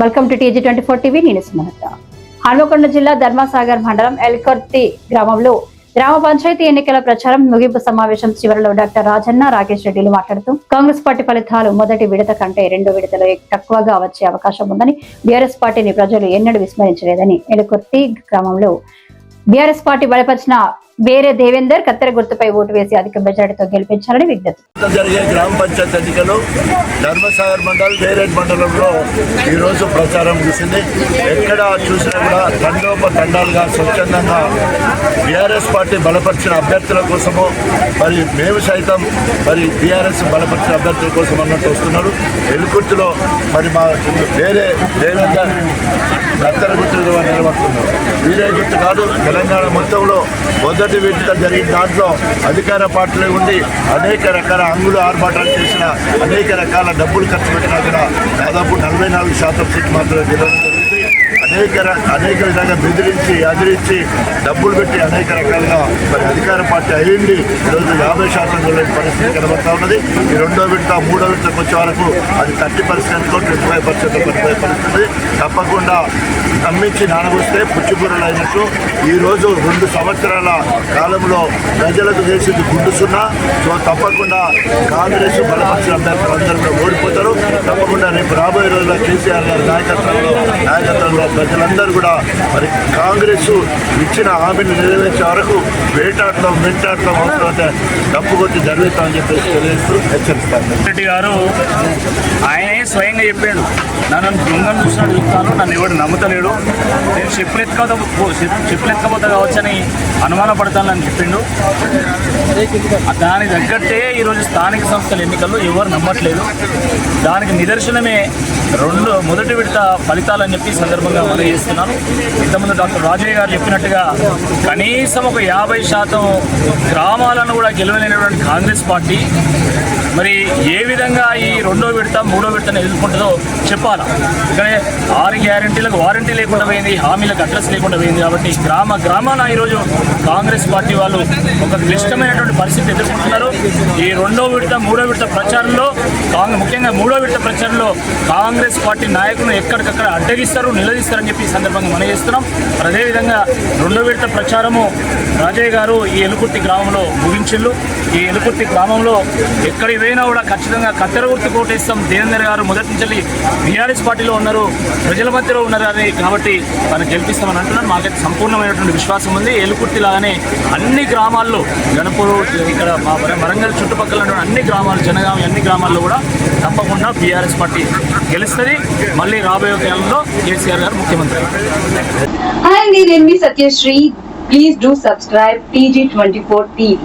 Welcome to TG24 TV. నేను సుమలత. హన్మకొండ జిల్లా ధర్మసాగర్ మండలం ఎల్కర్తి గ్రామంలో గ్రామ పంచాయతీ ఎన్నికల ప్రచారం ముగింపు సమావేశం చివరిలో డాక్టర్ రాజన్న, రాకేష్ రెడ్డిలు మాట్లాడుతూ కాంగ్రెస్ పార్టీ ఫలితాలు మొదటి విడత కంటే రెండో విడతలో తక్కువగా వచ్చే అవకాశం ఉందని, బీఆర్ఎస్ పార్టీని ప్రజలు ఎన్నడూ విస్మరించలేదని, ఎల్కర్తి గ్రామంలో బీఆర్ఎస్ పార్టీ బలపరిచిన వేరే దేవేందర్ కత్తెర గుర్తుపై ఓటు వేసి అధిక మెజారిటీతో గెలిపించాలని విజ్ఞప్తి. జరిగే గ్రామ పంచాయతీ ఎన్నికలు ధర్మసాగర్ మండలం వేరేడ్ మండలంలో ఈరోజు ప్రచారం ముగిసింది. ఎక్కడ చూసినా కూడా తండోపతండాలుగా స్వచ్ఛందంగా బీఆర్ఎస్ పార్టీ బలపరిచిన అభ్యర్థుల కోసము మరి మేము సైతం మరి బీఆర్ఎస్ బలపరిచిన అభ్యర్థుల కోసం అన్నట్టు వస్తున్నారు. ఎలుకుర్తిలో మరి మా వేరే దేవేందర్ కత్తెర గుర్తుగా నిలబడుతున్నారు. వీరే గుర్తు కాదు, తెలంగాణ మొత్తంలో మొదటి విడత జరిగిన దాంట్లో అధికార పార్టీలో ఉండి అనేక రకాల అంగులు ఆర్భాటాలు చేసిన, అనేక రకాల డబ్బులు ఖర్చు పెట్టినా కూడా దాదాపు 44% సీట్లు మాత్రమే గెలవడం జరిగింది. అనేక విధంగా బెదిరించి అదిరించి డబ్బులు పెట్టి అనేక రకాలుగా మరి అధికార పార్టీ అయ్యింది. ఈరోజు 50% గెలిచిన పరిస్థితి కనబడతా ఉన్నది. ఈ రెండో విడత మూడో విడతకు వచ్చే వరకు అది 30% 25% పడిపోయే పరిస్థితి. తప్పకుండా నమ్మించి నానబోస్తే పుచ్చిపూరలు అయినట్టు ఈరోజు 2 సంవత్సరాల కాలంలో ప్రజలకు చేసింది గుండు సున్నా. సో తప్పకుండా కాంగ్రెస్ బలపరిచిన అభ్యర్థులందరూ కూడా ఓడిపోతారు. తప్పకుండా రేపు రాబోయే రోజుల్లో కేసీఆర్ గారి నాయకత్వంలో ప్రజలందరూ కూడా మరి కాంగ్రెస్ ఇచ్చిన హామీని నెరవేర్చే వరకు వేటాడటం అవసరమైతే డప్పు కొట్టి జరుగుతామని చెప్పేసి తెలియజేస్తూ హెచ్చరిస్తాను. రెడ్డి గారు ఆయనే స్వయంగా చెప్పాడు, నన్ను దొంగను చూసినట్టు చూస్తాను, నన్ను ఎవడు నమ్ముతలేడు, నేను చెప్పులెత్తకపోతా కావచ్చని అనుమానపడతానని చెప్పిండు. దానికి తగ్గట్టే ఈరోజు స్థానిక సంస్థల ఎన్నికల్లో ఎవరు నమ్మట్లేదు. దానికి నిదర్శనమే మొదటి విడత ఫలితాలని చెప్పి సందర్భంగా మనం చేస్తున్నాను. ఇంతకుముందు డాక్టర్ రాజయ్య గారు చెప్పినట్టుగా కనీసం ఒక 50% గ్రామాలను కూడా గెలవలేనటువంటి కాంగ్రెస్ పార్టీ మరి ఏ విధంగా ఈ రెండో విడత మూడో విడతను ఎదుర్కొంటుందో చెప్పాలా. కానీ 6 గ్యారెంటీలకు వారంటీ లేకుండా పోయింది, హామీలకు అడ్రస్ లేకుండా పోయింది. కాబట్టి గ్రామాన ఈరోజు కాంగ్రెస్ పార్టీ వాళ్ళు ఒక క్లిష్టమైనటువంటి పరిస్థితి ఎదుర్కొంటున్నారు. ఈ రెండో విడత మూడో విడత ప్రచారంలో ముఖ్యంగా మూడో విడత ప్రచారంలో కాంగ్రెస్ పార్టీ నాయకులను ఎక్కడికక్కడ అడ్డగిస్తారు, నిలదీస్తారని చెప్పి ఈ సందర్భంగా మనం చేస్తున్నాం. అదేవిధంగా రెండో విడత ప్రచారము రాజయ్య గారు ఈ ఎలుకుర్తి గ్రామంలో ముగించిళ్ళు. ఈ ఎలుకుర్తి గ్రామంలో ఎక్కడికి పోయినా కూడా ఖచ్చితంగా కత్తెర గుర్తు కోటేస్తాం. దేవేందర్ గారు మొదటి నుంచి బీఆర్ఎస్ పార్టీలో ఉన్నారు, ప్రజల మధ్యలో ఉన్నారు అని కాబట్టి మనం గెలిపిస్తామని అంటున్నారు. మాకైతే సంపూర్ణమైనటువంటి విశ్వాసం ఉంది. ఎలుకుర్తి లాగానే అన్ని గ్రామాల్లో గణపూరు, ఇక్కడ మా వరంగల్ చుట్టుపక్కల ఉన్న అన్ని గ్రామాలు, జనగామ అన్ని గ్రామాల్లో కూడా తప్పకుండా బీఆర్ఎస్ పార్టీ గెలుస్తుంది. మళ్ళీ రాబోయే కాలంలో కేసీఆర్ గారు ముఖ్యమంత్రి. హాయ్, నేను మీ Satyasri. Please do subscribe TG24 TV.